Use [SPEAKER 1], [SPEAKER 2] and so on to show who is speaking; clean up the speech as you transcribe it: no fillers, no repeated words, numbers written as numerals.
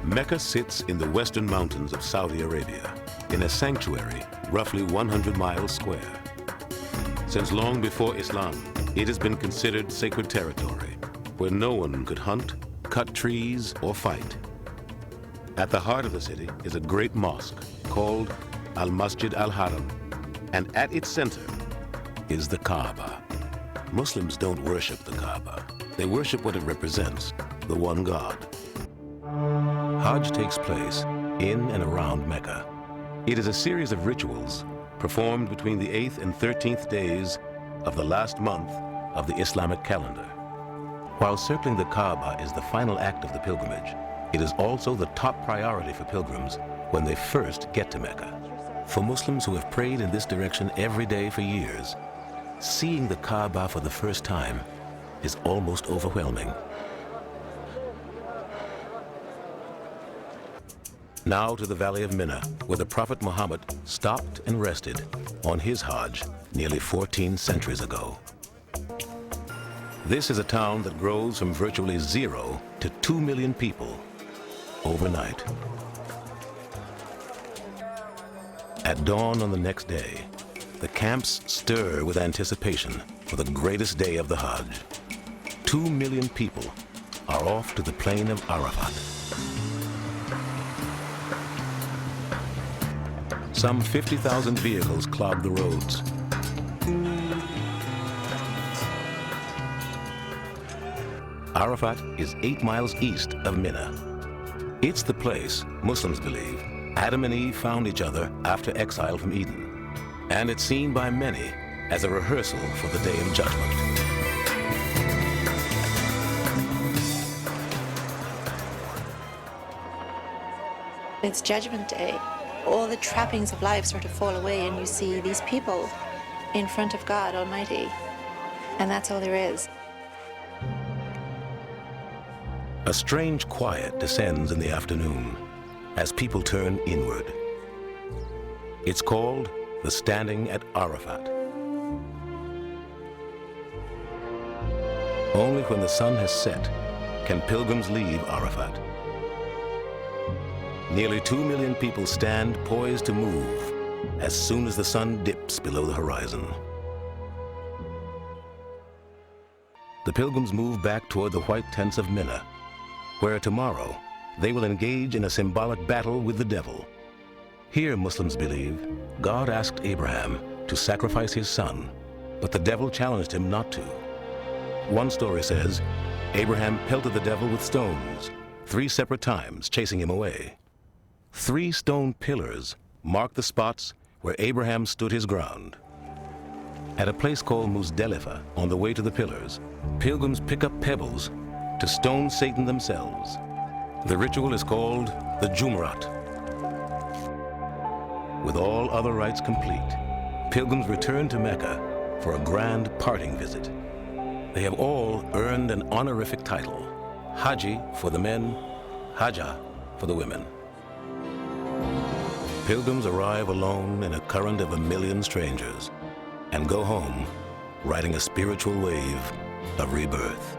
[SPEAKER 1] Mecca sits in the western mountains of Saudi Arabia, in a sanctuary roughly 100 miles square. Since long before Islam, it has been considered sacred territory, where no one could hunt, cut trees, or fight. At the heart of the city is a great mosque called Al-Masjid Al-Haram, and at its center is the Kaaba. Muslims don't worship the Kaaba. They worship what it represents, the one God. Hajj takes place in and around Mecca. It is a series of rituals performed between the 8th and 13th days of the last month of the Islamic calendar. While circling the Kaaba is the final act of the pilgrimage, it is also the top priority for pilgrims when they first get to Mecca. For Muslims who have prayed in this direction every day for years, seeing the Kaaba for the first time is almost overwhelming. Now to the Valley of Mina, where the Prophet Muhammad stopped and rested on his Hajj nearly 14 centuries ago. This is a town that grows from virtually 0 to 2 million people overnight. At dawn on the next day, the camps stir with anticipation for the greatest day of the Hajj. 2 million people are off to the plain of Arafat. Some 50,000 vehicles clog the roads. Arafat is 8 miles east of Mina. It's the place, Muslims believe, Adam and Eve found each other after exile from Eden. And it's seen by many as a rehearsal for the Day of Judgment.
[SPEAKER 2] It's Judgment Day. All the trappings of life sort of fall away and you see these people in front of God Almighty. And that's all there is.
[SPEAKER 1] A strange quiet descends in the afternoon as people turn inward. It's called the Standing at Arafat. Only when the sun has set can pilgrims leave Arafat. Nearly 2 million people stand poised to move as soon as the sun dips below the horizon. The pilgrims move back toward the white tents of Mina, where tomorrow they will engage in a symbolic battle with the devil. Here, Muslims believe, God asked Abraham to sacrifice his son, but the devil challenged him not to. One story says, Abraham pelted the devil with stones 3 separate times, chasing him away. 3 stone pillars mark the spots where Abraham stood his ground. At a place called Muzdalifa, on the way to the pillars, pilgrims pick up pebbles to stone Satan themselves. The ritual is called the Jumrat. With all other rites complete, pilgrims return to Mecca for a grand parting visit. They have all earned an honorific title, Haji for the men, Hajja for the women. Pilgrims arrive alone in a current of 1 million strangers and go home riding a spiritual wave of rebirth.